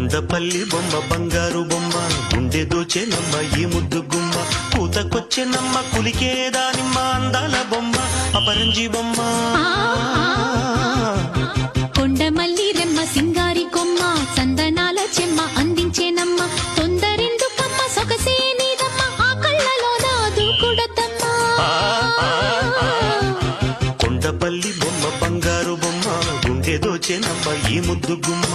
కొండపల్లి బొమ్మ బంగారు బొమ్మ గుండె దోచెనమ్మ ఈ ముద్దు గుమ్మ కూతకొచ్చెనమ్మ కులికే దానిమ్మ అందాల బొమ్మ అపరంజి బొమ్మ కొండమల్లి రెమ్మ సింగారి కొమ్మ చందనాల చెమ్మ అందించేనమ్మ తొందరెందుకమ్మ సొగసే నీదమ్మ ఆ కళ్ళలో నాదు కుడతమ్మ కొండపల్లి బొమ్మ బంగారు బొమ్మ గుండె దోచెనమ్మ ఈ ముద్దు గుమ్మ